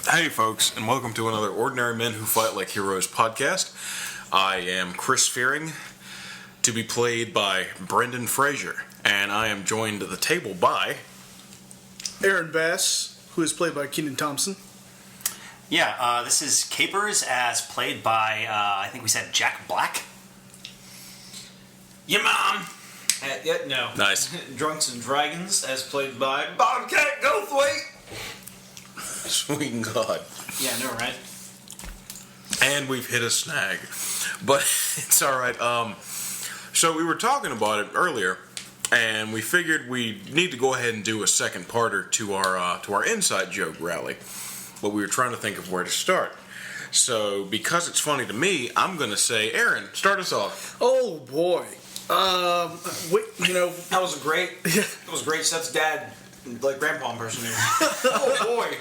Hey folks, and welcome to another Ordinary Men Who Fight Like Heroes podcast. I am Chris Fearing, to be played by Brendan Fraser, and I am joined at the table by... Aaron Bass, who is played by Kenan Thompson. Yeah, this is Capers, as played by, I think we said Jack Black. Your mom! No. Nice. DrunksNDragons, as played by Bobcat Goldthwait! Sweet God. Yeah, I know, right? And we've hit a snag. But it's alright. So we were talking about it earlier, and we figured we need to go ahead and do a second parter to our inside joke rally. But we were trying to think of where to start. So, because it's funny to me, I'm going to say, Aaron, start us off. Oh boy. That was great. That was great. Seth's dad, like grandpa impersonator. Oh boy.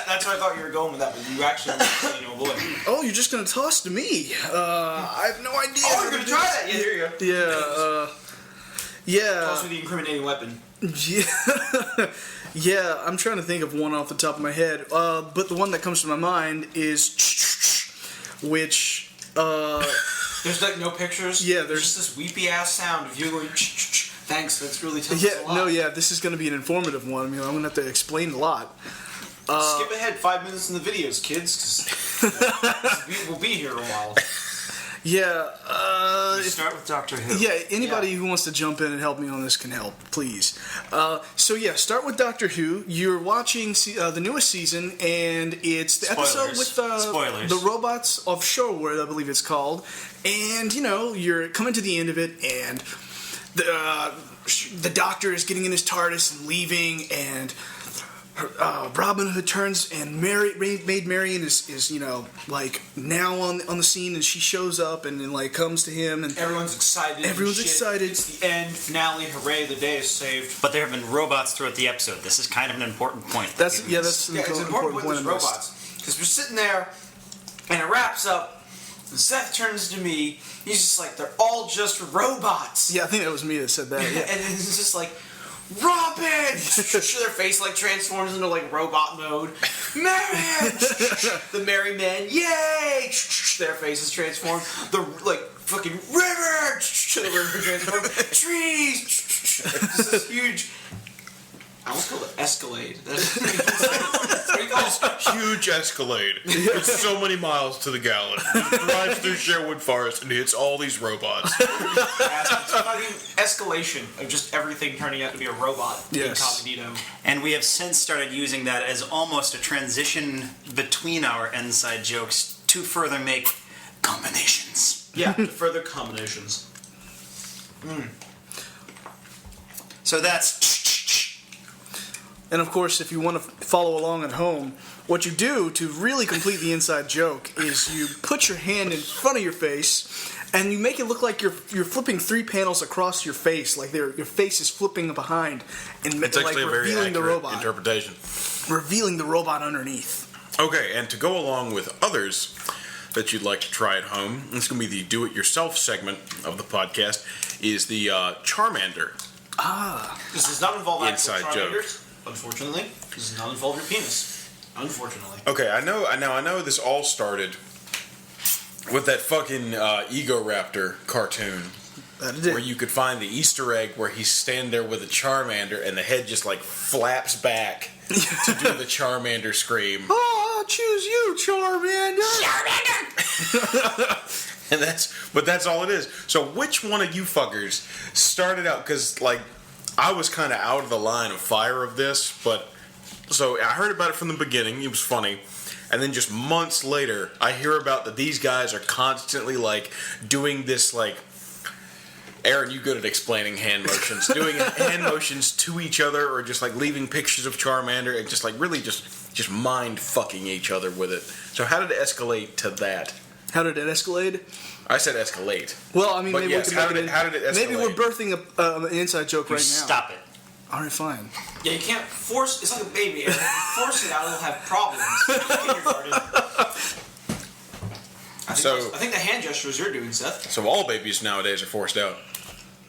That's how I thought you were going with that, but you actually, boy. Oh, you're just gonna toss to me. I have no idea. Oh, you're gonna try that? Yeah, here you go. Yeah. Toss me the incriminating weapon. Yeah. Yeah, I'm trying to think of one off the top of my head. But the one that comes to my mind is which There's like no pictures. Yeah, there's just this weepy ass sound of you going. Thanks, that's really telling us a lot. This is going to be an informative one. I mean, I'm going to have to explain a lot. Skip ahead 5 minutes in the videos, kids, because we'll be here a while. Yeah. Start with Doctor Who. Yeah, anybody who wants to jump in and help me on this can help, please. Start with Doctor Who. You're watching the newest season, and it's the episode with the robots offshore, I believe it's called. And, you're coming to the end of it, and the Doctor is getting in his TARDIS and leaving, and Robin Hood turns, and Maid Marian is now on the scene, and she shows up and then comes to him, and everyone's excited. It's the end finale. Hooray! The day is saved. But there have been robots throughout the episode. This is kind of an important point. It's an important point. There's robots because we're sitting there, and it wraps up. And Seth turns to me. He's just like, they're all just robots. Yeah, I think that was me that said that. Yeah. And it's just like, Robin! Their face transforms into robot mode. Marion! The merry men, yay! Their faces transform. The fucking river! The river transform. Trees! Just this huge. I almost called it Escalade. What do you call it? Huge Escalade. It's so many miles to the gallon. It drives through Sherwood Forest and hits all these robots. It's fucking escalation of just everything turning out to be a robot. Yes. Incognito. And we have since started using that as almost a transition between our inside jokes to further make combinations. Yeah, to further combinations. So that's... And of course, if you want to follow along at home, what you do to really complete the inside joke is you put your hand in front of your face, and you make it look like you're flipping 3 panels across your face, like your face is flipping behind, and It's actually a very accurate interpretation. Revealing the robot underneath. Okay, and to go along with others that you'd like to try at home, it's going to be the do-it-yourself segment of the podcast, is the Charmander. This does not involve inside actual joke. Charmanders. Unfortunately, this does not involve your penis. Unfortunately. Okay, I know this all started with that fucking Ego Raptor cartoon. Where you could find the Easter egg where he's standing there with a Charmander and the head just flaps back to do the Charmander scream. Oh, I'll choose you, Charmander! Charmander! And that's all it is. So which one of you fuckers started out, because I was kind of out of the line of fire of this, but so I heard about it from the beginning. It was funny. And then just months later, I hear about that these guys are constantly doing this Aaron, you good at explaining hand motions. Doing hand motions to each other, or just leaving pictures of Charmander and just really just mind fucking each other with it. So how did it escalate to that? How did it escalate? I said escalate. Well, I mean, but maybe yes, how did it escalate? Maybe we're birthing an inside joke right now. Stop it. All right, fine. Yeah, you can't force. It's like a baby. If you force it out, it'll have problems. I think the hand gestures you're doing, Seth. So all babies nowadays are forced out.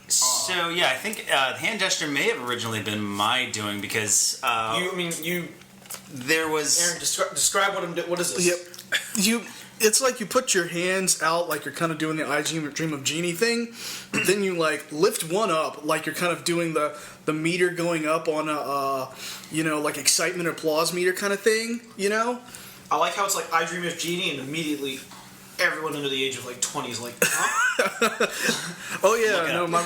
So yeah, I think the hand gesture may have originally been my doing because you there was... Aaron, describe what I'm doing. What is this? Yep. It's like you put your hands out like you're kind of doing the I Dream of Genie thing. Then you like lift one up like you're kind of doing the meter going up on a like excitement applause meter kind of thing. I like how it's like I Dream of Genie, and immediately everyone under the age of like 20 is like, huh? Oh yeah, no, my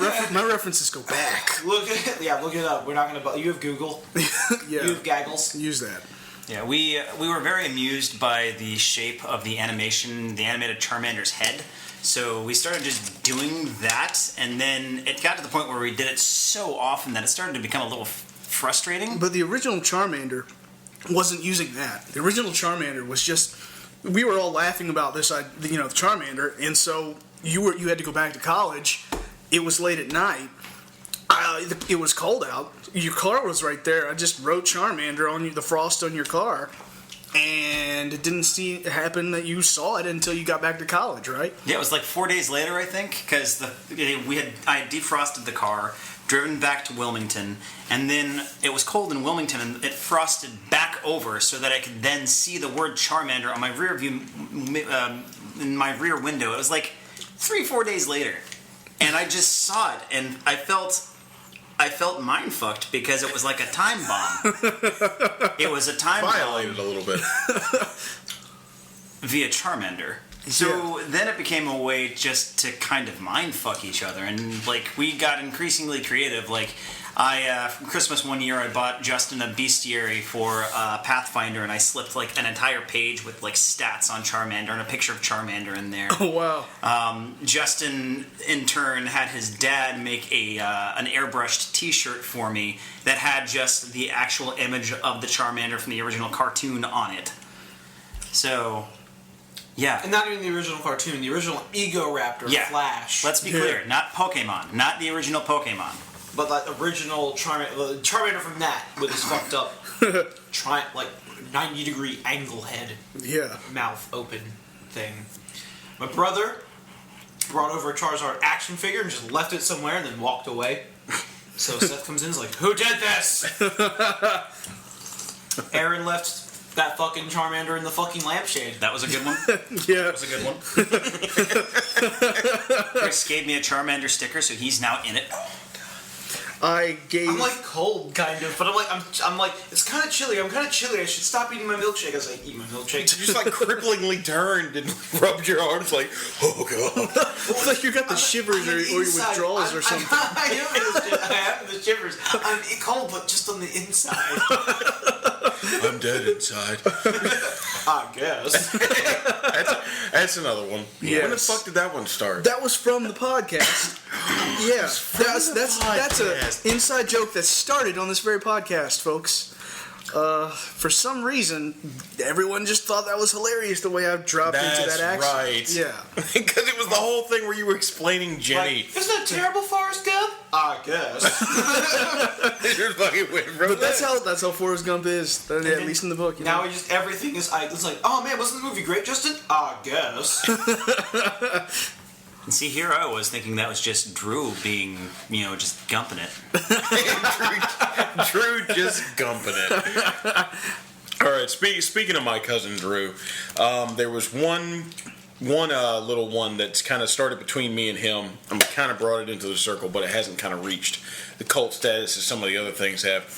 references go back. Look it up. We're not gonna. You have Google. Yeah, You have Gaggles. use that. Yeah, we were very amused by the shape of the animation, the animated Charmander's head. So we started just doing that, and then it got to the point where we did it so often that it started to become a little frustrating. But the original Charmander wasn't using that. The original Charmander was just, we were all laughing about this, the Charmander, and so you had to go back to college. It was late at night. It was cold out. Your car was right there. I just wrote Charmander on the frost on your car, and it didn't happen that you saw it until you got back to college, right? Yeah, it was like 4 days later, I think, because I had defrosted the car, driven back to Wilmington, and then it was cold in Wilmington, and it frosted back over so that I could then see the word Charmander on my rear view, in my rear window. It was like 3-4 days later, and I just saw it, and I felt mind fucked because it was like a time bomb. It was a time Violated bomb a little bit. via Charmander. So then it became a way just to kind of mind fuck each other, and like we got increasingly creative. Like for Christmas one year, I bought Justin a bestiary for Pathfinder, and I slipped like an entire page with like stats on Charmander and a picture of Charmander in there. Oh wow! Justin, in turn, had his dad make an airbrushed T-shirt for me that had just the actual image of the Charmander from the original cartoon on it. So, yeah. And not even the original cartoon, the original Ego Raptor Flash. Let's be clear, not Pokemon, not the original Pokemon. But that original Charmander from that with his fucked up, 90-degree angle head, mouth open thing. My brother brought over a Charizard action figure and just left it somewhere and then walked away. So Seth comes in and is like, "Who did this?" Aaron left that fucking Charmander in the fucking lampshade. That was a good one. Yeah, That was a good one. Chris gave me a Charmander sticker, so he's now in it. I'm like cold, kind of, but I'm like, it's kind of chilly. I'm kind of chilly. I should stop eating my milkshake. As I eat my milkshake. You just like cripplingly turned and rubbed your arms like, oh god. It's like you got the shivers or your withdrawals or something. I have the shivers. I'm cold, but just on the inside. I'm dead inside. I guess. That's another one. Yes. When the fuck did that one start? That was from the podcast. Yeah, that's an inside joke that started on this very podcast, folks. For some reason, everyone just thought that was hilarious the way I dropped into that accent. That's right. Yeah. Because it was the whole thing where you were explaining Jenny. Like, isn't that terrible, Forrest Gump? I guess. You're fucking waiting for But that. that's how Forrest Gump is, at least in the book. Now everything is. It's like, oh man, wasn't the movie great, Justin? I guess. And see, here I was thinking that was just Drew being, just gumping it. Drew just gumping it. All right, speaking of my cousin Drew, there was one little one that's kind of started between me and him, and we kind of brought it into the circle, but it hasn't kind of reached the cult status as some of the other things have.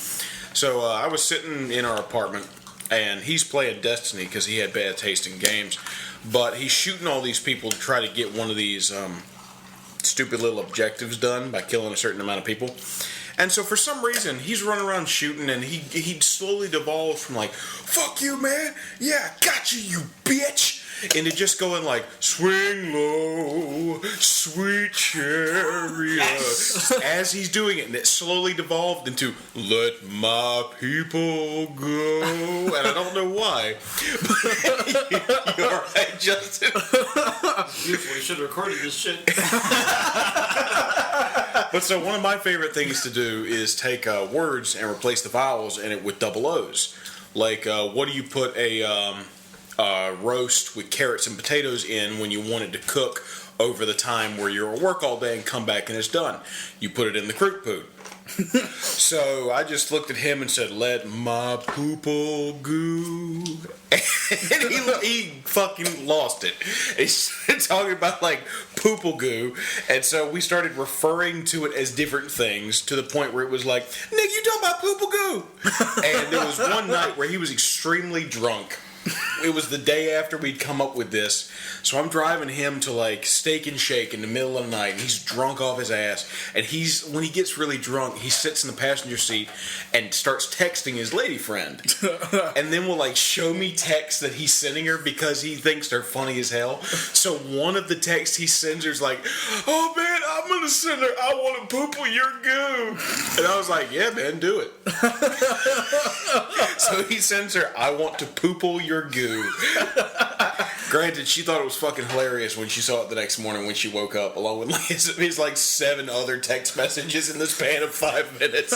So I was sitting in our apartment, and he's playing Destiny because he had bad taste in games, but he's shooting all these people to try to get one of these stupid little objectives done by killing a certain amount of people. And so for some reason, he's running around shooting, and he slowly devolved from like, "Fuck you, man! Yeah, got you bitch!" into just going like, "Swing low, sweet chariot," as he's doing it, and it slowly devolved into "Let my people go," and I don't know why. You're right, Justin. Beautiful. We should have recorded this shit. But so one of my favorite things to do is take words and replace the vowels in it with double O's. Like, what do you put a roast with carrots and potatoes in when you want it to cook over the time where you're at work all day and come back and it's done? You put it in the crook poot. So I just looked at him and said, "Let my poople goo," and he fucking lost it. He started talking about like poople goo, and so we started referring to it as different things to the point where it was like, "Nick, you talking about poople goo?" And there was one night where he was extremely drunk. It was the day after we'd come up with this. So I'm driving him to like Steak and Shake in the middle of the night, and he's drunk off his ass. And when he gets really drunk, he sits in the passenger seat and starts texting his lady friend. And then will like show me texts that he's sending her because he thinks they're funny as hell. So one of the texts he sends her is like, "Oh man, I'm gonna send her, I want to poople your goo." And I was like, "Yeah man, do it." So he sends her, "I want to poople your goo." Granted, she thought it was fucking hilarious when she saw it the next morning when she woke up, along with like his like 7 other text messages in the span of 5 minutes.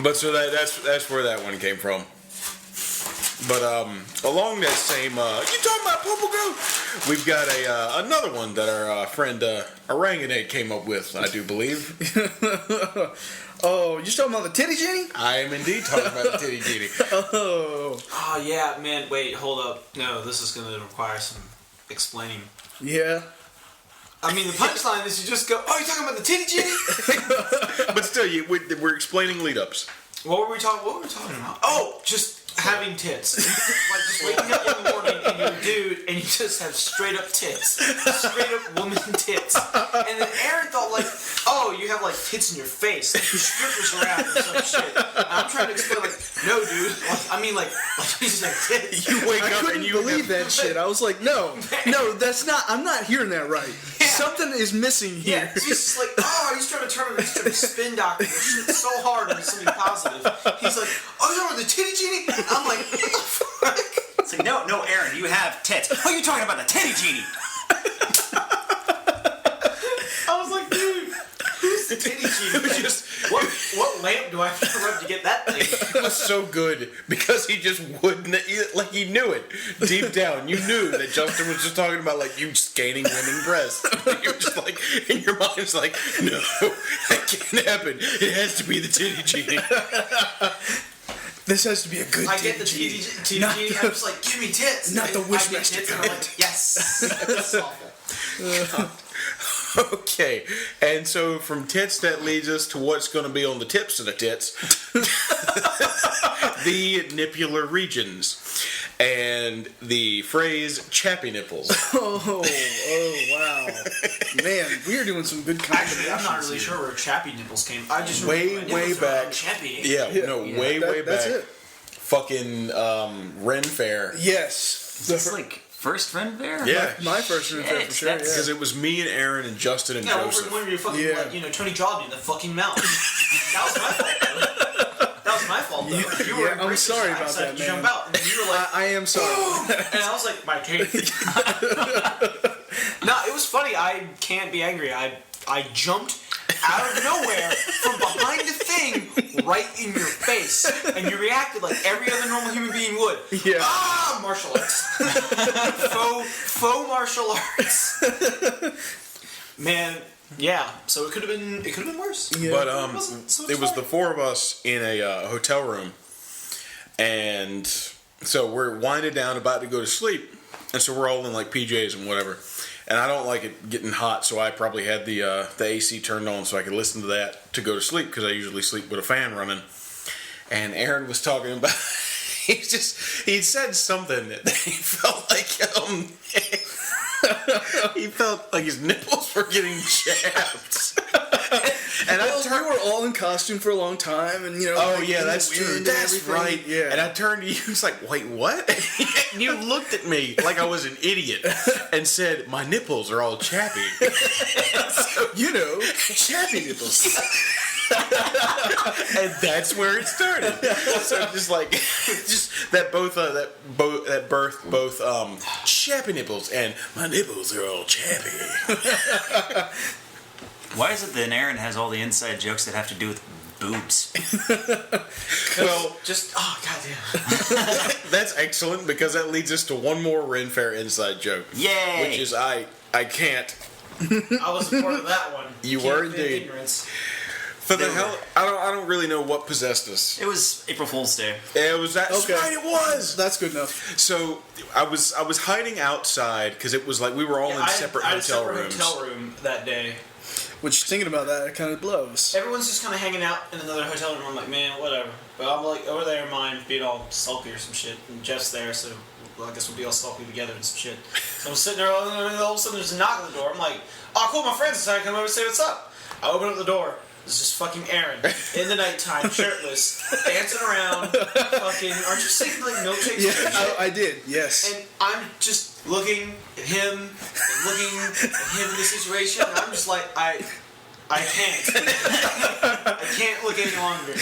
But so that's where that one came from. But along that same, you talking about poople goo? We've got another one that our friend Orangutan came up with, I do believe. Oh, you're talking about the titty genie? I am indeed talking about the titty genie. Oh yeah, man. Wait, hold up. No, this is going to require some explaining. Yeah. I mean, the punchline is you just go, "Oh, you're talking about the titty genie?" But still, we're explaining lead-ups. What were we talking about? Oh, just having tits. Like just waking up in the morning and you're a dude and you just have straight up tits. Straight up woman tits. And then Aaron thought like, "Oh, you have like tits in your face. Like your strippers around or some shit." And I'm trying to explain like, "No, dude. Like, I mean like you just have tits." You wake I up couldn't and you believe that shit. I was like, no, that's not. I'm not hearing that right. Yeah. Something is missing here. Yeah, he's just like, "Oh, he's trying to turn into a spin doctor so hard into something positive." He's like, "Oh, you're talking about the titty genie?" I'm like, "What the fuck?" It's like, no, Aaron, you have tits. Oh, you're talking about the titty genie. I was like, "Dude, who's the titty genie? What lamp do I have to rub to get that thing?" It was so good because he just wouldn't, like he knew it deep down. You knew that Justin was just talking about like you gaining women breasts. You were just like in your mind, it's like, no, that can't happen. It has to be the titty genie. This has to be a good I titty get the genie. titty genie. I'm just like, "Give me tits." Not the And I get Wishmaster tits, and I'm like, "Yes." That's awful. Okay, and so from tits that leads us to what's going to be on the tips of the tits, the nippular regions, and the phrase "chappy nipples." Oh, wow. Man, we are doing some good Actually, I'm combinations not really here. sure where chappy nipples came from. I just Way remember my nipples are back. all chappy. Yeah, way That's back. it. Fucking Ren Fair. Yes. It's like first friend bear? Yeah. My first room for sure, yeah. Because it was me and Aaron and Justin and Yeah, Joseph. when you fucking Yeah. like, Tony jawed me in the fucking mouth. That was my fault. That was my fault though. You were Yeah, I'm sorry about decided that, to jump man. out, and then you were like, I am sorry. and I was like, "My teeth." No, it was funny. I can't be angry. I jumped out of nowhere from behind the thing right in your face, and you reacted like every other normal human being would. Yeah. Ah, martial arts. faux martial arts. Man, yeah. So it could have been worse. Yeah. But It was the 4 of us in a hotel room, and so we're winding down, about to go to sleep, and so we're all in like PJs and whatever. And I don't like it getting hot, so I probably had the AC turned on so I could listen to that to go to sleep, because I usually sleep with a fan running. And Aaron was talking about, he said something that he felt like he felt like his nipples were getting jabbed. And Well, we were all in costume for a long time, and oh like, yeah, in that's the true. wind and That's everything. right. Yeah. And I turned to you. He was like, "Wait, what?" And you looked at me like I was an idiot and said, "My nipples are all chappy." chappy nipples. And that's where it started. So just like, that birthed both chappy nipples and my nipples are all chappy. Why is it that Aaron has all the inside jokes that have to do with boobs? Well, goddamn. that's excellent, because that leads us to one more Ren Fair inside joke. Yay! Which is I can't. I was a part of that one. You Can't were prevent indeed. ignorance. For the hell, I don't really know what possessed us. It was April Fool's Day. It was that. Okay. Right, it was. That's good enough. So I was hiding outside because it was like we were all in separate hotel rooms. hotel room that day. Which, thinking about that, it kind of blows. Everyone's just kind of hanging out in another hotel room. I'm like, man, whatever. But I'm like over there, mine being all sulky or some shit, and Jeff's there, so I guess we'll be all sulky together and some shit. So I'm sitting there, and all of a sudden there's a knock on the door. I'm like, oh, cool, my friends decided to come over and say what's up. I open up the door. It's just fucking Aaron in the nighttime, shirtless, dancing around. Fucking, aren't you seeing like milkshakes? Yeah, I did. Yes. And I'm just looking at him, and looking at him in the situation. And I'm just like, I can't. I can't look any longer.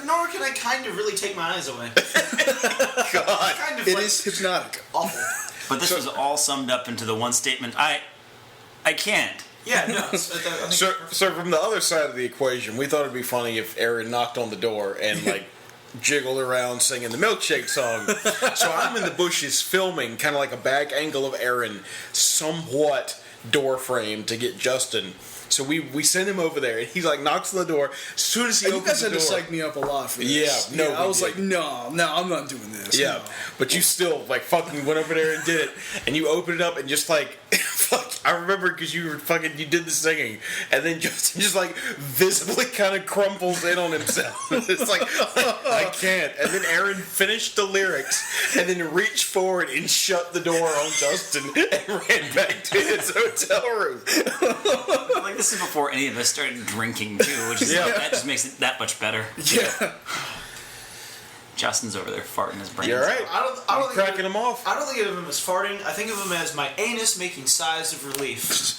Nor can I kind of really take my eyes away. God, Kind of It like is hypnotic. awful. But this was all summed up into the one statement: I can't. Yeah, no. I think So from the other side of the equation, we thought it'd be funny if Aaron knocked on the door and like jiggled around singing the milkshake song. So I'm in the bushes filming, kind of like a back angle of Aaron, somewhat door frame to get Justin. So we send him over there, and he like knocks on the door. As soon as he And you opens guys the had to door, psych me up a lot for this. Yeah, no, I we was did. like, no, I'm not doing this. yeah, No. but you still like fucking went over there and did it, and you opened it up and just like, fuck. I remember because you did the singing, and then Justin just like visibly kind of crumples in on himself. It's like I can't. And then Aaron finished the lyrics, and then reached forward and shut the door on Justin and ran back to his hotel room. Like this is before any of us started drinking too, which is like, that just makes it that much better. Yeah. Justin's over there farting his brains. You're right. I don't I'm think cracking him off. I don't think of him as farting. I think of him as my anus making sighs of relief.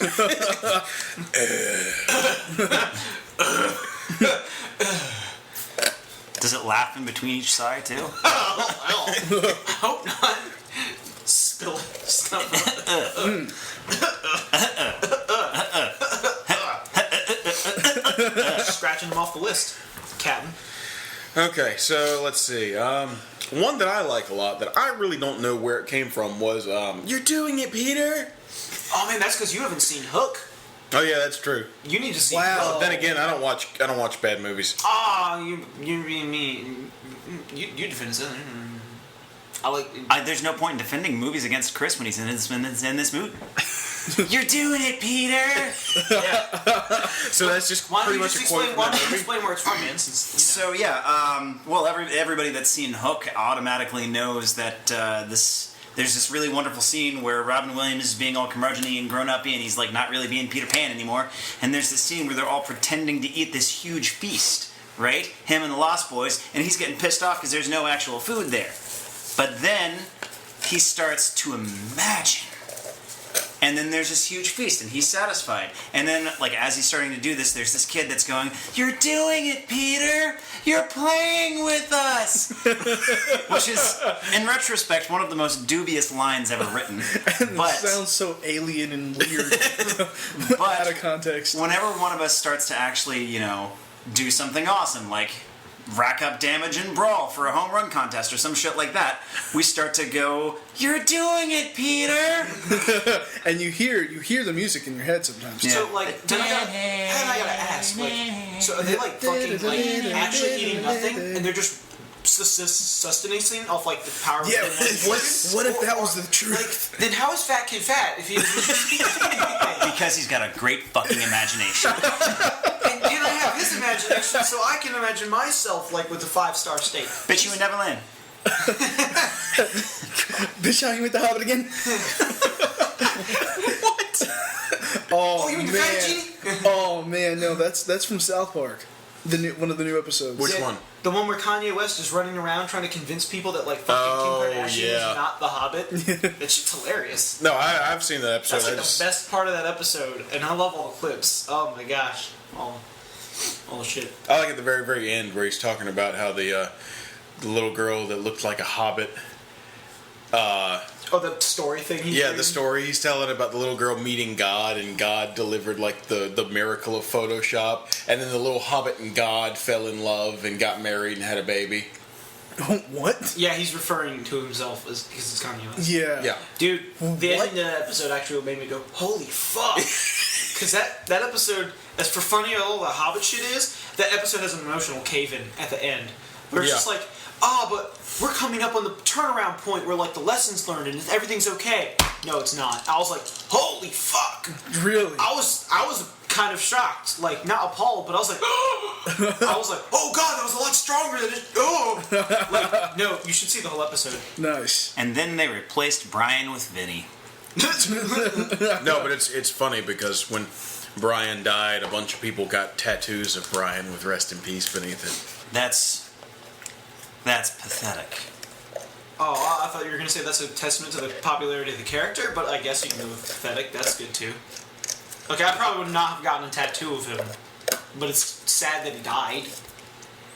Does it laugh in between each sigh too? I hope not. Spill stuff. Scratching him off the list, Captain. Okay, so let's see. One that I like a lot that I really don't know where it came from was "You're doing it, Peter." Oh man, that's because you haven't seen Hook. Oh yeah, that's true. You need to see. Wow. Hook. Then again, I don't watch bad movies. Ah, you being me. You defend it. I like. There's no point in defending movies against Chris when he's in this mood. You're doing it, Peter. Yeah. So that's just Why don't pretty you much just a quote explain? from Why that don't you movie. explain where it's from, man? Since So yeah, well, everybody that's seen Hook automatically knows that there's this really wonderful scene where Robin Williams is being all curmudgeon-y and grown-up-y, and he's like not really being Peter Pan anymore. And there's this scene where they're all pretending to eat this huge feast, right? Him and the Lost Boys, and he's getting pissed off because there's no actual food there. But then he starts to imagine. And then there's this huge feast, and he's satisfied. And then, like, as he's starting to do this, there's this kid that's going, "You're doing it, Peter! You're playing with us!" Which is, in retrospect, one of the most dubious lines ever written. But, It sounds so alien and weird. but Out of context. whenever one of us starts to actually, do something awesome, like rack up damage and brawl for a home run contest or some shit like that, we start to go, "You're doing it, Peter!" And you hear the music in your head sometimes. Yeah. So like, then I gotta ask, like, so are they like fucking like actually eating nothing, and they're just sustaining off like the power of Yeah, their organs? what if that was the Like, truth? then how is Fat Kid fat if he doesn't eat anything? Because he's got a great fucking imagination. And I have his imagination, so I can imagine myself like with a 5-star steak. Bitch, you in Neverland. Bitch, how you with the Hobbit again? What? Oh, You mean the man. Fat Genie? Oh man, no, that's from South Park. One of the new episodes. Which Yeah, one? The one where Kanye West is running around trying to convince people that like fucking Oh, Kim Kardashian yeah. is not the Hobbit. That shit's hilarious. No, I've seen that episode. That's like I just- the best part of that episode, and I love all the clips. Oh my gosh, all the shit. I like at the very, very end where he's talking about how the little girl that looked like a hobbit. Oh, the story thing. The story he's telling about the little girl meeting God, and God delivered like the miracle of Photoshop, and then the little hobbit and God fell in love and got married and had a baby. What? Yeah, he's referring to himself as because it's Kanye West. Yeah. Yeah. Dude, the What? ending of that episode actually made me go, "Holy fuck!" Because that episode, as for funny as all the Hobbit shit is, that episode has an emotional cave-in at the end. Where it's just like, but we're coming up on the turnaround point where, like, the lessons learned and everything's okay. No, it's not. I was like, holy fuck. Really? I was kind of shocked. Like, not appalled, but I was like, oh god, that was a lot stronger than it. Like, no, you should see the whole episode. Nice. And then they replaced Brian with Vinny. No, but it's funny because when Brian died, a bunch of people got tattoos of Brian with "Rest in Peace" beneath it. That's pathetic. Oh, I thought you were going to say that's a testament to the popularity of the character, but I guess you can go with pathetic. That's good too. Okay, I probably would not have gotten a tattoo of him, but it's sad that he died.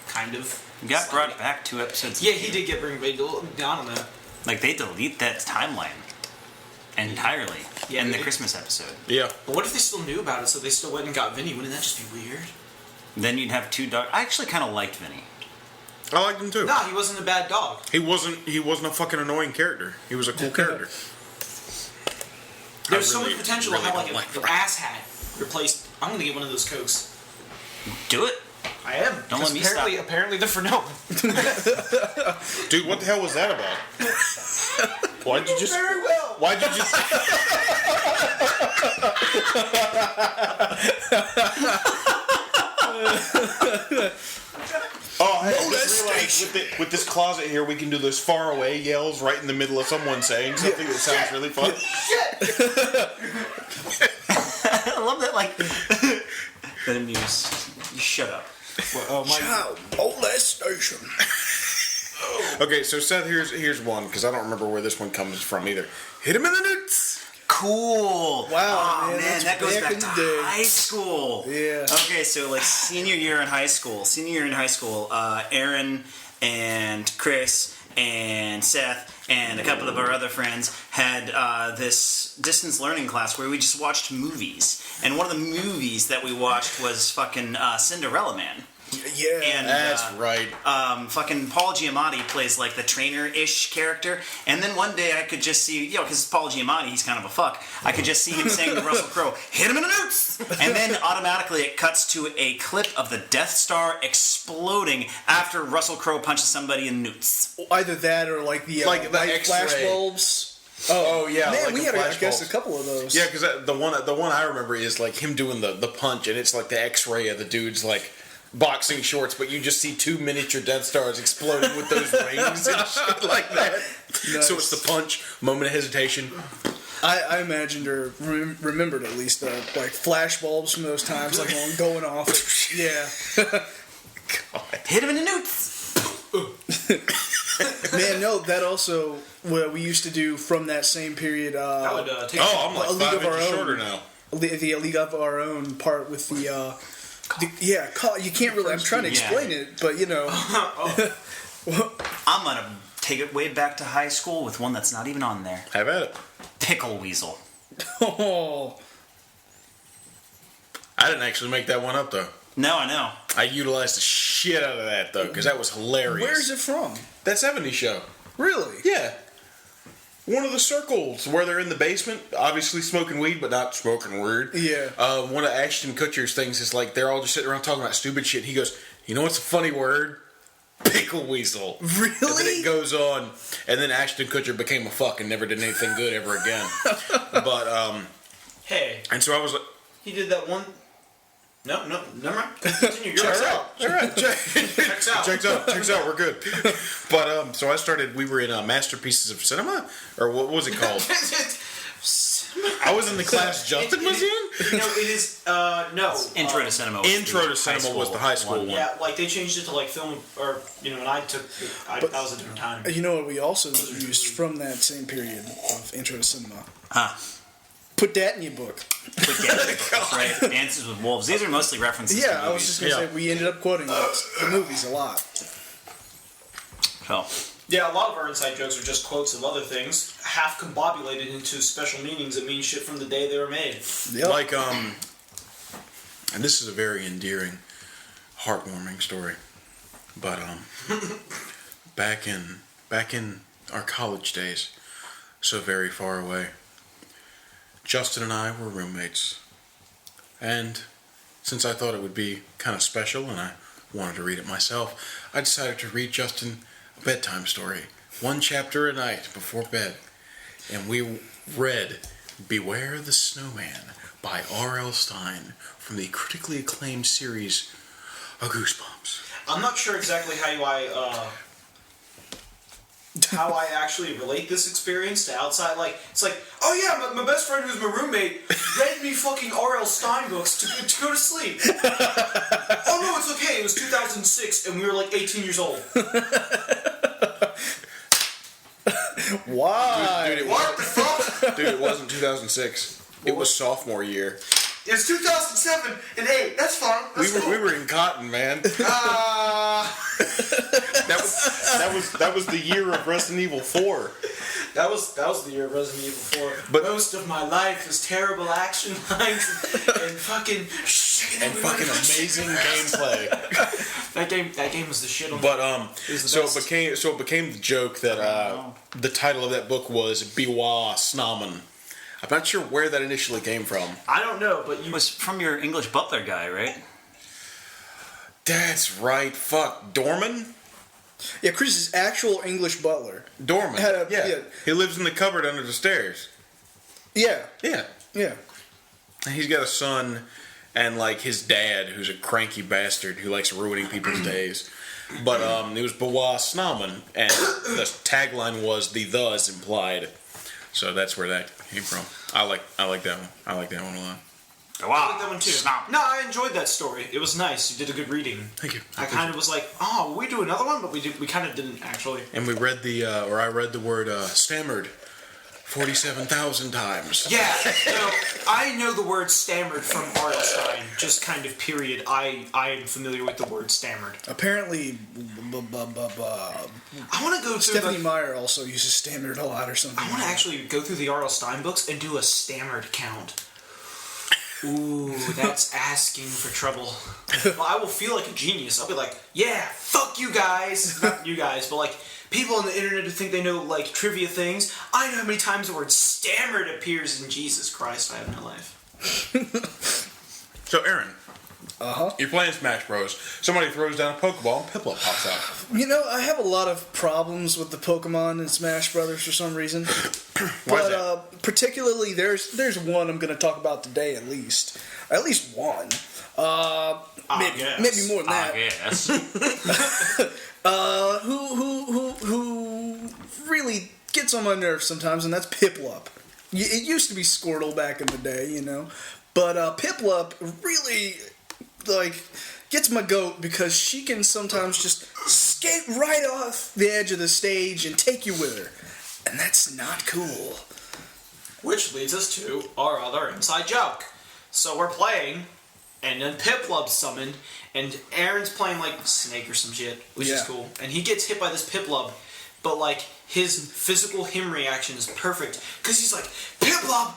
Kind of. He got brought back 2 episodes. Yeah, he did get brought back. I don't know. Like, they delete that timeline entirely Yeah, in the they- Christmas episode. Yeah. But what if they still knew about it, so they still went and got Vinny? Wouldn't that just be weird? Then you'd have 2 dogs. I actually kind of liked Vinny. I liked him too. Nah, he wasn't a bad dog. He wasn't a fucking annoying character. He was a cool character. There's so really- much potential really to have don't like like an ass hat replaced. I'm gonna get one of those Cokes. Do it. I am. Don't let 'cause me apparently, stop. Apparently they're for no one. Dude, what the hell was that about? Why'd you just? Very well. Why'd you just? Oh, I just realized with this closet here, we can do those far away yells right in the middle of someone saying something that sounds really fun. I love that, like, that amuse. You shut up. Child molestation. Okay, so Seth, here's one because I don't remember where this one comes from either. Hit him in the nuts. Cool. Wow, Oh, man, man, that's that goes back back in to the day. high school. Yeah. Okay, so like senior year in high school. Aaron and Chris and Seth and a couple of our other friends had this distance learning class where we just watched movies. And one of the movies that we watched was fucking Cinderella Man. Yeah. And That's right. fucking Paul Giamatti plays like the trainer-ish character, and then one day I could just see, because it's Paul Giamatti, he's kind of a fuck. I could just see him saying to Russell Crowe, "Hit him in the nuts," and then automatically it cuts to a clip of the Death Star exploding after Russell Crowe punches somebody in the nuts. Either that or like the Like the light X-ray. flash bulbs. Oh yeah, Man, like we the had, I flash guess, bulbs. a couple of those. Yeah, because the one I remember is like him doing the punch, and it's like the X-ray of the dude's like boxing shorts, but you just see 2 miniature Death Stars exploding with those rings and shit like that. Nice. So it's the punch, moment of hesitation. I imagined or remembered at least like flash bulbs from those times, like one going off. Yeah. Hit him in the nuts. Man, no, that also what we used to do from that same period. I would take. Oh, I'm like A League 5 of Our inches Own. shorter now. The League of Our Own part with the you can't really. I'm trying to explain it, but you know. I'm gonna take it way back to high school with one that's not even on there. Have at it. Pickle Weasel. Oh, I didn't actually make that one up though. No, I know. I utilized the shit out of that though, because that was hilarious. where's it from? That 70s show? Really? Yeah. One of the circles where they're in the basement, obviously smoking weed, but not smoking weed. Yeah. One of Ashton Kutcher's things is like they're all just sitting around talking about stupid shit. He goes, "You know what's a funny word? Pickle weasel." Really? And then it goes on, and then Ashton Kutcher became a fuck and never did anything good ever again. But Hey, and so I was like, he did that one. No, never mind. Continue. You're "Checks right. out, all right, Checks out. checks out, we're good." But so I started. We were in Masterpieces of Cinema, or what was it called? I was in the class Justin was in. No, it is. No. Intro to Cinema. Was Intro the to Cinema was the high school one. Yeah, like they changed it to like film, or when I took, that was a different time. You know what we also used from that same period of Intro to Cinema? Huh. Put that in your book. Right? Dances with Wolves. These are mostly references to Yeah, movies. I was just gonna say we ended up quoting the movies a lot. So, Yeah, a lot of our inside jokes are just quotes of other things, half combobulated into special meanings that mean shit from the day they were made. Yep. Like and this is a very endearing, heartwarming story. But back in our college days, so very far away, Justin and I were roommates. And since I thought it would be kind of special and I wanted to read it myself, I decided to read Justin a bedtime story. One chapter a night before bed. And we read Beware the Snowman by R.L. Stine from the critically acclaimed series of Goosebumps. I'm not sure exactly how I actually relate this experience to outside. Like, it's like, oh yeah, my best friend who's my roommate read me fucking R.L. Stine books to go to sleep. Oh no, it's okay. It was 2006 and we were like 18 years old. Why? Dude, What the fuck? Dude, it wasn't 2006. It was sophomore year. It's 2007 and 8. That's fine. That's We were in cotton, man. That was the year of Resident Evil 4. That was the year of Resident Evil 4. But most of my life was terrible action lines and fucking amazing gameplay. That game was the shit on. But best. it became the joke that the title of that book was Biwa Snamen. I'm not sure where that initially came from. I don't know, but It was from your English butler guy, right? That's right. Fuck. Dorman? Yeah, Chris's actual English butler. Dorman. Had Yeah. He lives in the cupboard under the stairs. Yeah, Yeah. yeah. And he's got a son and like his dad, who's a cranky bastard who likes ruining people's days. But it was Biwa Snamen, and the tagline was "the is implied." So that's where that came from. I like that one. I like that one a lot. I like that one too. No, I enjoyed that story. It was nice. You did a good reading. Thank you. I kind of was like, oh, will we do another one? But we kind of didn't actually. And we read I read the word stammered 47,000 times. Yeah, no, I know the word stammered from R.L. Stine. Just kind of period. I am familiar with the word stammered. Apparently, I want to go through Stephanie Meyer also uses stammered a lot or something. I want to actually go through the R.L. Stine books and do a stammered count. Ooh, that's asking for trouble. Well, I will feel like a genius. I'll be like, yeah, fuck you guys. Not you guys, but like people on the internet who think they know like trivia things. I know how many times the word stammered appears in Jesus Christ. I have no life. So Aaron, Uh-huh. you're playing Smash Bros. Somebody throws down a Pokeball and Piplup pops out. You know, I have a lot of problems with the Pokemon in Smash Brothers for some reason. Why is But particularly, there's one I'm going to talk about today at least. At least one. Maybe more than that. Yes. Who really gets on my nerves sometimes, and that's Piplup. It used to be Squirtle back in the day, you know. But Piplup really, like, gets my goat because she can sometimes just skate right off the edge of the stage and take you with her. And that's not cool. Which leads us to our other inside joke. So we're playing, and then Piplup's summoned, and Aaron's playing like Snake or some shit, which is Yeah. cool. And he gets hit by this Piplup, but like his physical him reaction is perfect because he's like, Piplup,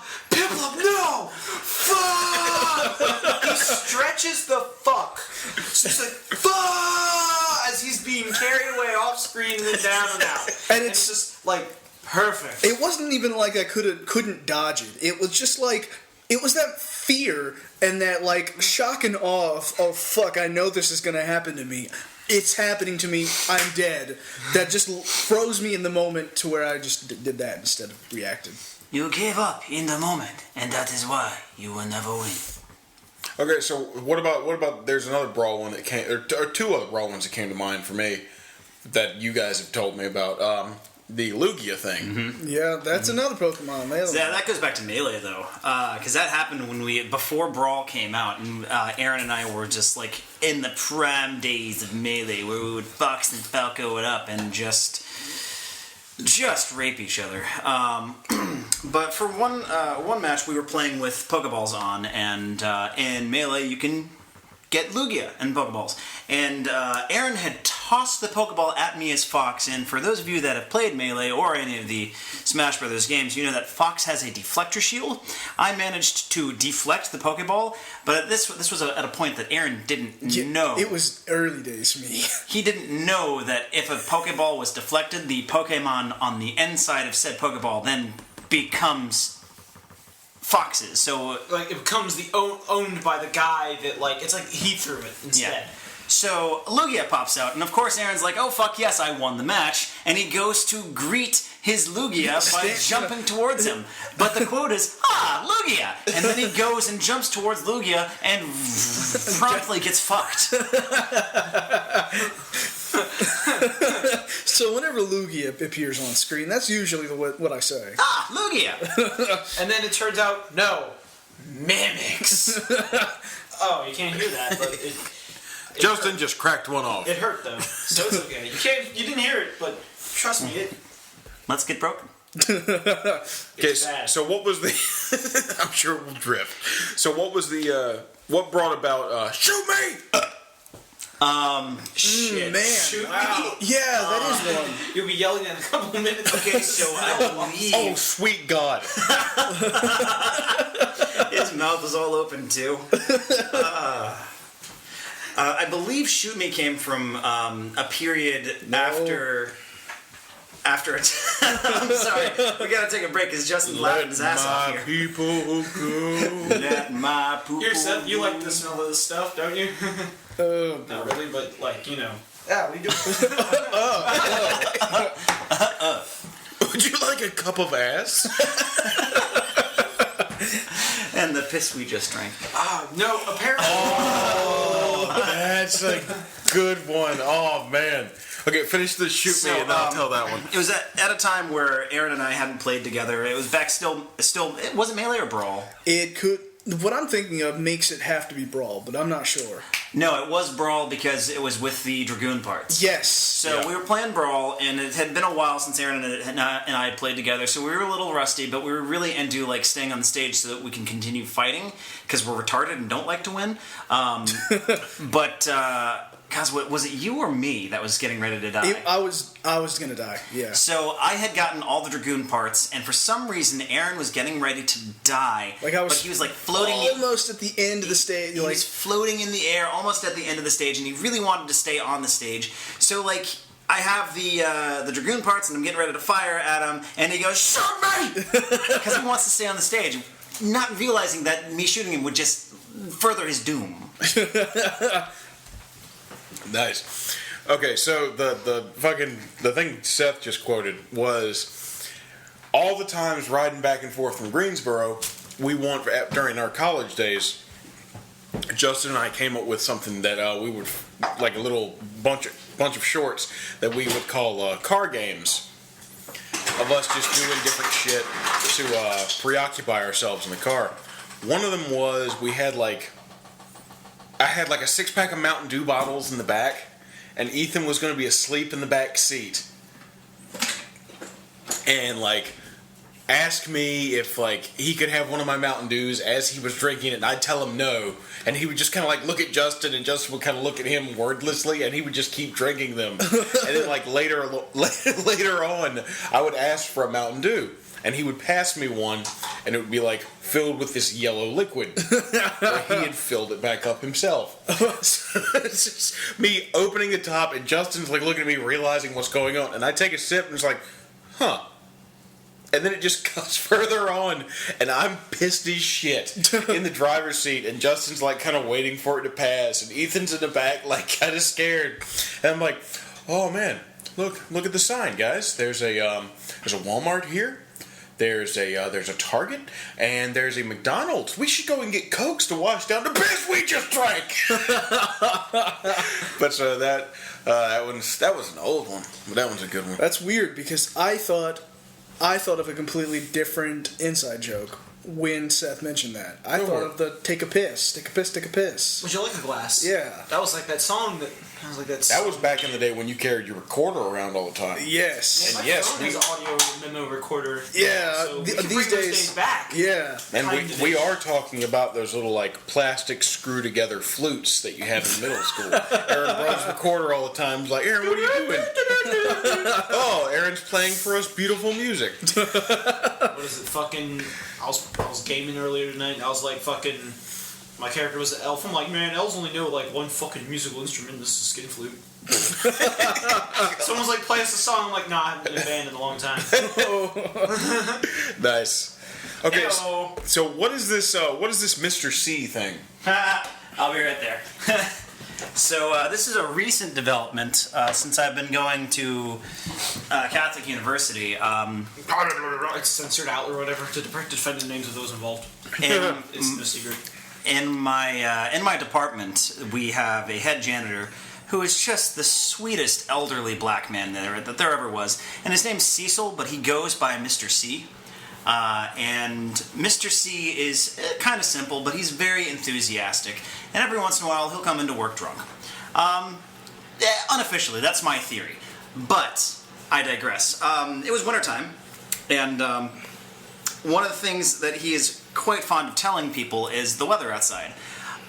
no, fuck. He stretches the fuck. So he's like, fuck, as he's being carried away off screen and then down and out. And it's just like perfect. It wasn't even like I couldn't dodge it. It was just like, it was that fear and that like shock and awe of, oh fuck, I know this is gonna happen to me. It's happening to me. I'm dead. That just froze me in the moment to where I just did that instead of reacted. You gave up in the moment, and that is why you will never win. Okay, so what about? There's another brawl one that came, or two other brawl ones that came to mind for me that you guys have told me about. The Lugia thing. Mm-hmm. Yeah, that's another Pokemon. Yeah, that goes back to Melee though, because that happened when before Brawl came out, and Aaron and I were just like in the prime days of Melee, where we would Fox and Falco it up and just rape each other. But for one match, we were playing with Pokeballs on, and in Melee you can get Lugia and Pokeballs. And Aaron had tossed the Pokeball at me as Fox, and for those of you that have played Melee or any of the Smash Brothers games, you know that Fox has a deflector shield. I managed to deflect the Pokeball, but this was at a point that Aaron didn't know. It was early days for me. He didn't know that if a Pokeball was deflected, the Pokemon on the inside of said Pokeball then becomes foxes. So Like it becomes owned by the guy that like it's like he threw it instead. yeah. So Lugia pops out, and of course Aaron's like, "Oh fuck yes, I won the match," and he goes to greet his Lugia by jumping towards him. But the quote is, "Ah, Lugia," and then he goes and jumps towards Lugia and promptly gets fucked. So whenever Lugia appears on screen, that's usually what I say. Ah, Lugia. And then it turns out no, Mimics. Oh, you can't hear that, but it Justin just cracked one off. It hurt though, so it's okay. You didn't hear it, but trust me, it. Let's get broken. Okay, bad. so what was the? I'm sure it will drift. So what was the? What brought about? Shoot me! Shit, man. Shoot Wow. me. Yeah, that is one. You'll be yelling in a couple minutes. Okay, so I believe Oh, sweet God! His mouth was all open too. I believe "Shoot Me" came from a period after. I'm sorry, we gotta take a break because Justin's laughing his ass off My here. people go. Let my poop. Here, Seth, you like the smell of this stuff, don't you? Not really, but like Yeah, we do. Would you like a cup of ass? And the piss we just drank. No, apparently. That's a good one. Oh man. Okay, finish the shoot me, and then I'll tell that one. It was at a time where Aaron and I hadn't played together. It was back still. It wasn't Melee or Brawl. It could. What I'm thinking of makes it have to be Brawl, but I'm not sure. No, it was Brawl because it was with the Dragoon parts. Yes. So we were playing Brawl, and it had been a while since Aaron and I had played together, so we were a little rusty, but we were really into like staying on the stage so that we can continue fighting, because we're retarded and don't like to win. But guys, was it you or me that was getting ready to die? I was gonna die. Yeah. So I had gotten all the Dragoon parts, and for some reason Aaron was getting ready to die. But he was like floating almost at the end of the stage. He was floating in the air, almost at the end of the stage, and he really wanted to stay on the stage. So like, I have the Dragoon parts, and I'm getting ready to fire at him, and he goes, "Shoot me!" Because he wants to stay on the stage, not realizing that me shooting him would just further his doom. Nice. Okay, so the thing Seth just quoted was all the times riding back and forth from Greensboro, during our college days. Justin and I came up with something that we would like a little bunch of shorts that we would call car games of us just doing different shit to preoccupy ourselves in the car. One of them was I had like a 6-pack of Mountain Dew bottles in the back, and Ethan was going to be asleep in the back seat. And like, ask me if like he could have one of my Mountain Dews as he was drinking it, and I'd tell him no, and he would just kind of like look at Justin, and Justin would kind of look at him wordlessly, and he would just keep drinking them. And then like later on, I would ask for a Mountain Dew, and he would pass me one, and it would be like filled with this yellow liquid. Where he had filled it back up himself. So it's just me opening the top, and Justin's like looking at me, realizing what's going on, and I take a sip, and it's like, huh. And then it just goes further on, and I'm pissed as shit in the driver's seat, and Justin's like kind of waiting for it to pass, and Ethan's in the back like kind of scared, and I'm like, oh man, look at the sign, guys. There's a Walmart here. There's a Target, and there's a McDonald's. We should go and get Cokes to wash down the piss we just drank. But so that was an old one, but that one's a good one. That's weird because I thought of a completely different inside joke when Seth mentioned that. I thought of the take a piss. Would you like a glass? Yeah. That was like that song that. I was like That was back in the day when you carried your recorder around all the time. Yes. And My yes, phone has an audio memo recorder. Yeah, So we can these bring those days back. Yeah. And we are talking about those little like plastic screw together flutes that you have in middle school. Aaron brought his recorder all the time. He's like, Aaron, what are you doing? Oh, Aaron's playing for us beautiful music. What is it? Fucking. I was gaming earlier tonight. I was like fucking. My character was an elf. I'm like, man, elves only know like one fucking musical instrument. This is a skin flute. Someone's like, play us a song. I'm like, nah, I haven't been in a band in a long time. Nice. Okay, Hello. so what is this? What is this Mr. C thing? I'll be right there. So this is a recent development since I've been going to Catholic University. It's censored out or whatever to defend the names of those involved. And It's no secret. in my department, we have a head janitor who is just the sweetest elderly black man that there ever was. And his name's Cecil, but he goes by Mr. C. And Mr. C is kind of simple, but he's very enthusiastic. And every once in a while, he'll come into work drunk. Unofficially, that's my theory. But I digress. It was wintertime, and one of the things that he is quite fond of telling people is the weather outside.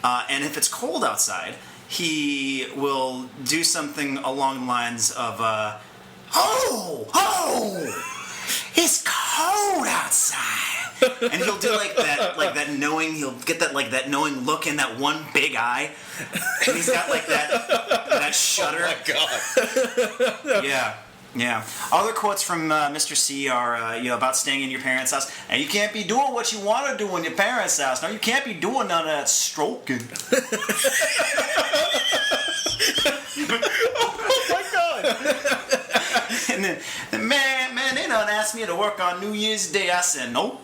And if it's cold outside, he will do something along the lines of, it's cold outside. And he'll do like that knowing, he'll get that knowing look in that one big eye. And he's got like that shudder. Oh my god. Yeah. Other quotes from Mr. C are, about staying in your parents' house. And you can't be doing what you want to do in your parents' house. No, you can't be doing none of that stroking. Oh my god! And then, man, they done asked me to work on New Year's Day. I said, nope.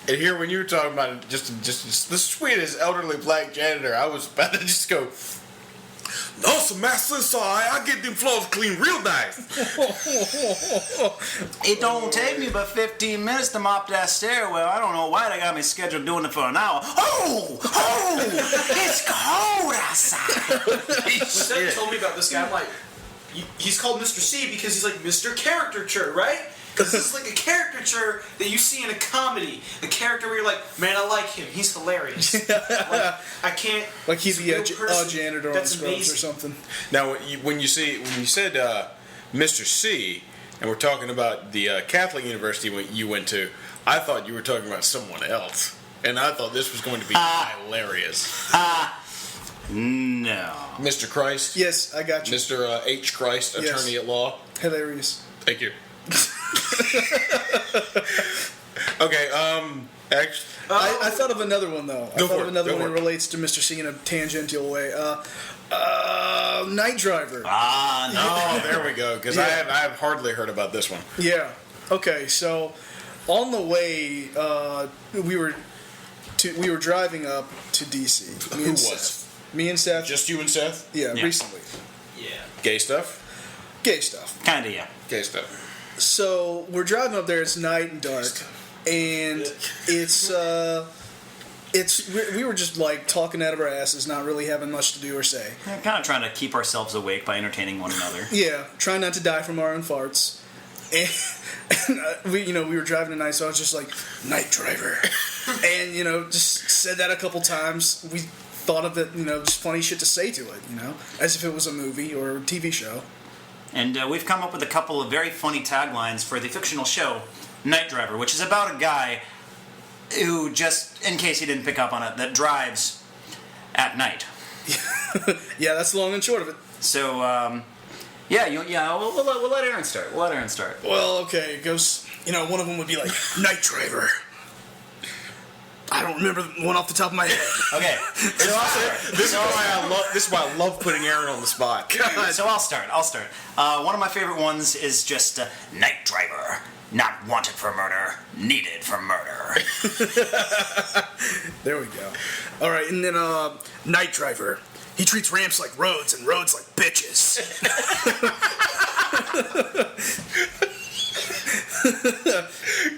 And here, when you were talking about it, just the sweetest elderly black janitor, I was about to just go, no, so master, so I get them floors clean real nice. It don't take me but 15 minutes to mop that stairwell. I don't know why they got me scheduled doing it for an hour. It's cold outside. When Seth told me about this guy, I'm like, he's called Mr. C because he's like Mr. Caricature, right? Because this is like a caricature that you see in a comedy. A character where you're like, man, I like him. He's hilarious. Like, I can't. Like he's the real person. janitor on That's Scrubs amazing. or something. Now, when you said Mr. C, and we're talking about the Catholic University you went to, I thought you were talking about someone else, and I thought this was going to be hilarious. No. Mr. Christ. Yes, I got you. Mr. H. Christ, Yes. attorney at law. Hilarious. Thank you. Okay, actually, I thought of another one though. I Go thought for of it, another go one for that it. relates to Mr. C in a tangential way. Night Driver. No. oh, there we go, because I have hardly heard about this one. Yeah. Okay. So, on the way, we were driving up to DC. Who was? Me and Seth. Just you and Seth? Yeah, Yeah. recently. Yeah. Gay stuff? Gay stuff. Kinda, yeah. Gay stuff. So we're driving up there. It's night and dark, and we were just like talking out of our asses, not really having much to do or say. We're kind of trying to keep ourselves awake by entertaining one another. Yeah, trying not to die from our own farts. And we were driving tonight, so I was just like, Night Driver. And, just said that a couple times. We thought of it, just funny shit to say to it, as if it was a movie or a TV show. And we've come up with a couple of very funny taglines for the fictional show, Night Driver, which is about a guy who, just in case you didn't pick up on it, that drives at night. Yeah, that's the long and short of it. So, we'll let Aaron start. Well, okay, it goes, one of them would be like, Night Driver. I don't remember one off the top of my head. Okay. This is why I love putting Aaron on the spot. So I'll start. One of my favorite ones is just Night Driver. Not wanted for murder, needed for murder. There we go. All right, and then Night Driver. He treats ramps like roads and roads like bitches.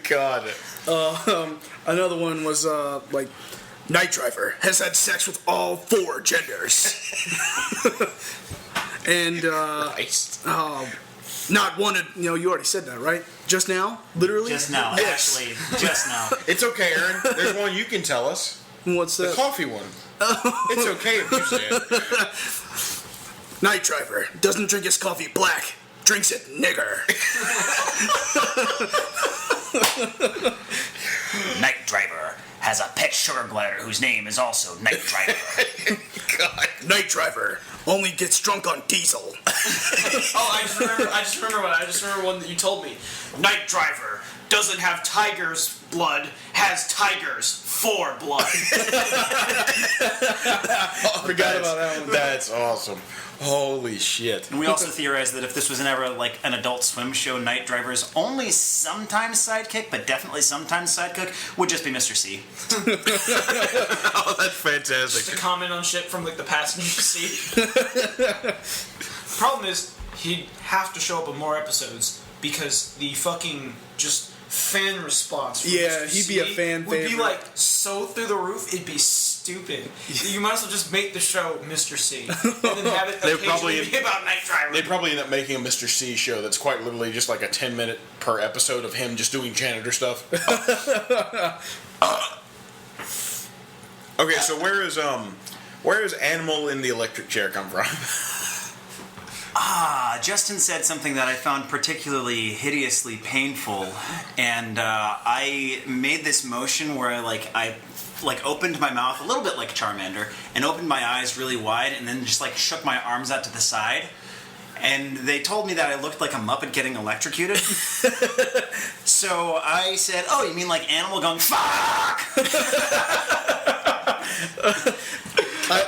God. Another one was like, Night Driver has had sex with all 4 genders. And Christ. not wanted. You already said that, right? Just now, literally. Just now, Yes. actually, just now. It's okay, Aaron. There's one you can tell us. What's The that? coffee one. It's okay if you say it. Night Driver doesn't drink his coffee black. Drinks it nigger. Night Driver has a pet sugar glider whose name is also Night Driver. God. Night Driver only gets drunk on diesel. Oh, I just remember one that you told me. Night Driver doesn't have tiger's blood, has tigers for blood. Forgot about that one. That's awesome. Holy shit. And we also theorized that if this was ever like an Adult Swim show, Night Driver's only sometimes sidekick, but definitely sometimes sidekick, would just be Mr. C. Oh, that's fantastic. Just to comment on shit from like the passenger seat. Problem is, he'd have to show up in more episodes because the fucking just fan response. From Yeah, Mr. he'd be a C fan would be favorite. like so through the roof. It'd be stupid. You might as well just make the show Mr. C and then have it They'd occasionally probably- be about Night Driver. They'd probably end up making a Mr. C show that's quite literally just like a 10-minute per episode of him just doing janitor stuff. Okay, so where is Animal in the Electric Chair come from? Justin said something that I found particularly hideously painful, and I made this motion where I opened my mouth a little bit like Charmander and opened my eyes really wide and then just like shook my arms out to the side. And they told me that I looked like a Muppet getting electrocuted. So I said, "Oh, you mean like Animal going fuck?" I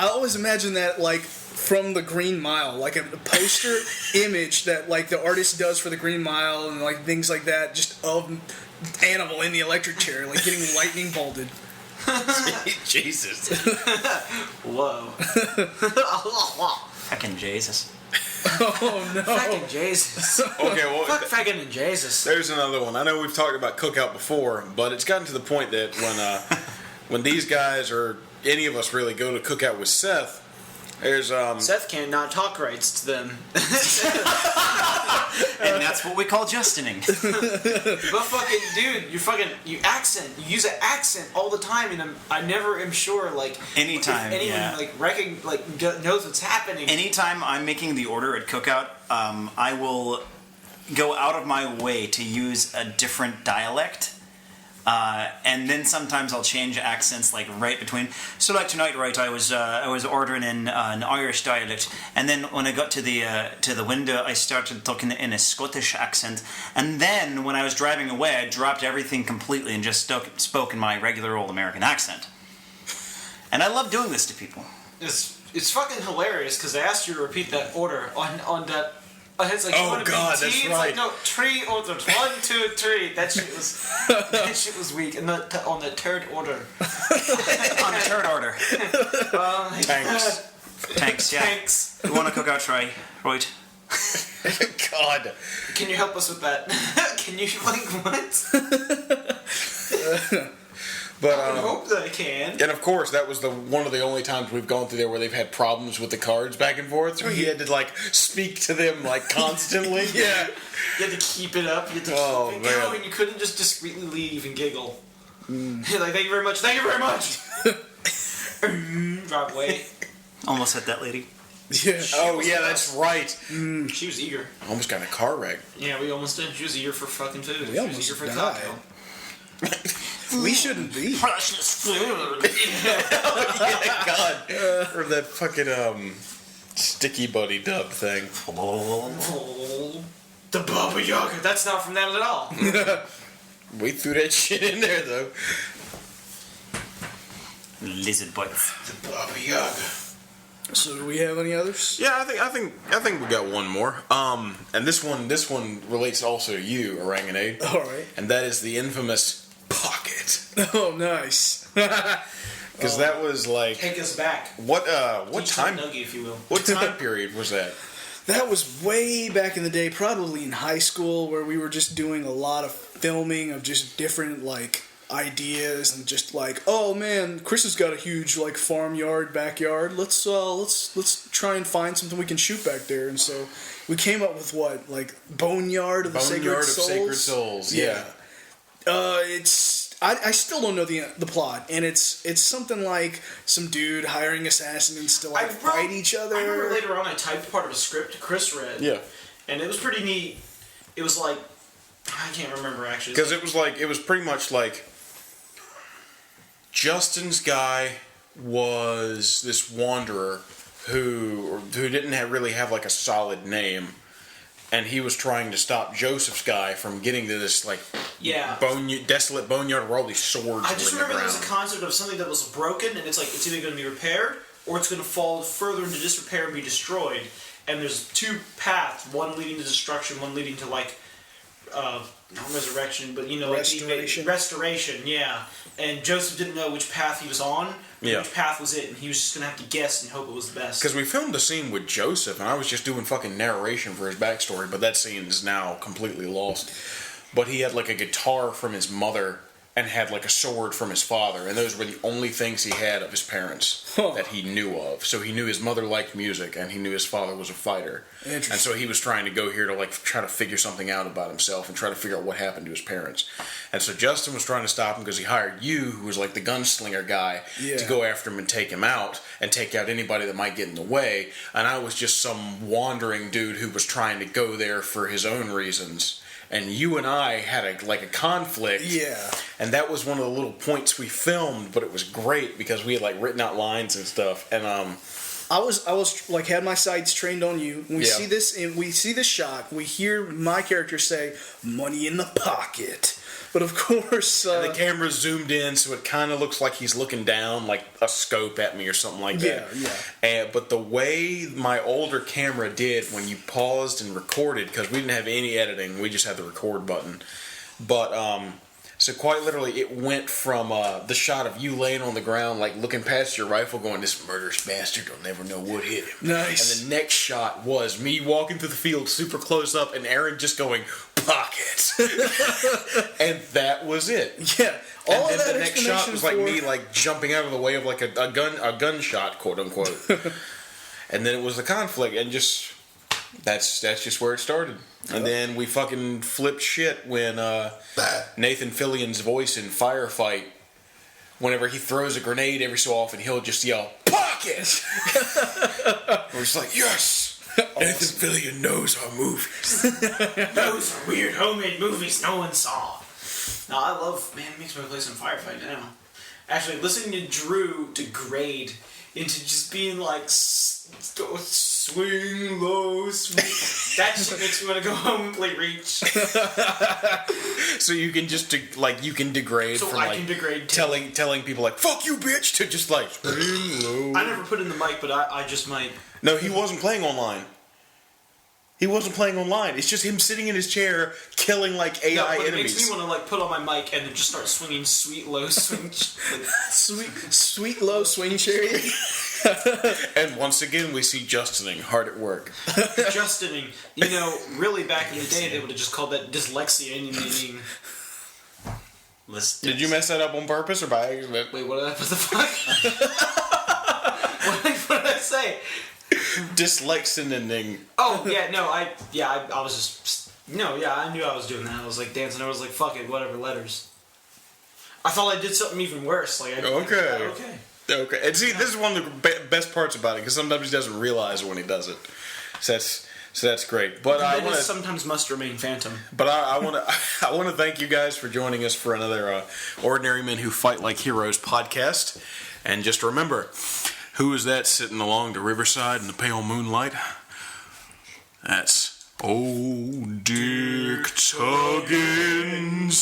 always imagine that like from the Green Mile, like a poster image that like the artist does for the Green Mile and like things like that, just of Animal in the electric chair, like getting lightning bolted. Jesus. Whoa. Fucking Jesus. Oh no! Fucking Jesus. Okay, well, Fuck fucking Jesus. there's another one. I know we've talked about Cookout before, but it's gotten to the point that when these guys or any of us really go to Cookout with Seth, there's Seth cannot talk rights to them. And that's what we call Justining. But fucking dude, you use an accent all the time, and I never am sure like Anytime, if anyone yeah. knows what's happening. Anytime I'm making the order at Cookout, I will go out of my way to use a different dialect. And then sometimes I'll change accents like right between. So like tonight, right? I was ordering in an Irish dialect, and then when I got to the window, I started talking in a Scottish accent, and then when I was driving away, I dropped everything completely and just spoke in my regular old American accent. And I love doing this to people. It's fucking hilarious because they asked you to repeat that order on that. It's like, Oh, you want to God, be that's T? It's right. like, no, tree orders. 1, 2, 3. That shit was weak. And on the third order. On the third order. tanks. Tanks, yeah. Thanks. We want a Cookout tray, right? God. Can you help us with that? Can you, like, what? But I hope that I can. and of course, that was one of the only times we've gone through there where they've had problems with the cards back and forth. So he had to like speak to them like constantly. Yeah. You had to keep it up. You had to Oh, keep it man. going. You couldn't just discreetly leave and giggle. You're like, thank you very much. Thank you very much. Drive away. Almost hit that lady. Yeah. Oh yeah, that's right. She was eager. Almost got in a car wreck. Yeah, we almost did. She was eager for fucking food. We She was almost eager for died. taco. We shouldn't be. Precious food. Yeah, God. Or that fucking sticky buddy dub thing. Oh, the Baba Yaga. That's not from that at all. We threw that shit in there though. Lizard bites. The Baba Yaga. So do we have any others? Yeah, I think we got one more. And this one relates also to you, Oranganade. All right. And that is the infamous pocket. Oh, nice. Because that was like Take us back. what Teach time that nugget, if you will. what time period was that? That was way back in the day, probably in high school, where we were just doing a lot of filming of just different like ideas and just like, oh man, Chris has got a huge like farmyard, backyard. Let's try and find something we can shoot back there. And so we came up with what, like Boneyard of the Boneyard Sacred Souls. Sacred Souls. Yeah. I still don't know the plot, and it's something like some dude hiring assassins to like fight each other. I remember later on I typed part of a script Chris read. Yeah. And it was pretty neat. It was like, I can't remember actually. Because it was pretty much like Justin's guy was this wanderer who didn't really have like a solid name, and he was trying to stop Joseph's guy from getting to this like desolate boneyard where all these swords. I just remember there was a concept of something that was broken, and it's like it's either going to be repaired or it's going to fall further into disrepair and be destroyed. And there's two paths: one leading to destruction, one leading to like not resurrection, but restoration. Like restoration. Yeah. And Joseph didn't know which path he was on. Which path was it, and he was just going to have to guess and hope it was the best. Because we filmed the scene with Joseph, and I was just doing fucking narration for his backstory, but that scene is now completely lost. But he had like a guitar from his mother and had like a sword from his father, and those were the only things he had of his parents that he knew of. So he knew his mother liked music, and he knew his father was a fighter. And so he was trying to go here to like try to figure something out about himself and try to figure out what happened to his parents. And so Justin was trying to stop him because he hired you, who was like the gunslinger guy, to go after him and take him out and take out anybody that might get in the way. And I was just some wandering dude who was trying to go there for his own reasons. And you and I had a conflict. Yeah. And that was one of the little points we filmed, but it was great because we had like written out lines and stuff. And I was like had my sights trained on you. We see this and we see this shot. We hear my character say, "Money in the pocket." But of course, and the camera zoomed in, so it kind of looks like he's looking down, like a scope at me or something like that. Yeah. But the way my older camera did when you paused and recorded, because we didn't have any editing, we just had the record button. But so quite literally, it went from the shot of you laying on the ground, like looking past your rifle, going, "This murderous bastard will never know what hit him." Nice. And the next shot was me walking through the field, super close up, and Aaron just going, "Pockets," and that was it. Yeah. All and then the next shot was like me like jumping out of the way of like a gunshot, quote unquote. And then it was the conflict, and just that's just where it started. And then we fucking flipped shit when Nathan Fillion's voice in Firefight, whenever he throws a grenade every so often, he'll just yell, "Pocket!" We're just like, yes! Awesome. Nathan Fillion knows our movies. Those are weird homemade movies no one saw. No, I love, man, it makes me play some Firefight now. Actually, listening to Drew degrade into just being like, swing low, swing. That shit makes me want to go home and play Reach. So you can just you can degrade so from I like can degrade telling people like "fuck you, bitch" to just like swing low. I never put in the mic, but I just might. No, he wasn't playing online. He wasn't playing online. It's just him sitting in his chair killing like AI enemies. It enemies. makes me want to like put on my mic and then just start swinging sweet low swing. sweet low swing cherry. And once again, we see Justining hard at work. Justining, really back in the day, they would have just called that dyslexia. Meaning. Did you mess that up on purpose or by accident? Wait, what the fuck? what did I say? Dyslexining. Oh yeah, no, I was just I knew I was doing that. I was like dancing. I was like, fuck it, whatever, letters. I thought I did something even worse. Like, Okay. And see, this is one of the best parts about it because sometimes he doesn't realize it when he does it. So that's great. But I want to sometimes must remain phantom. But I want to thank you guys for joining us for another Ordinary Men Who Fight Like Heroes podcast. And just remember, who is that sitting along the riverside in the pale moonlight? That's old Dick Tuggins.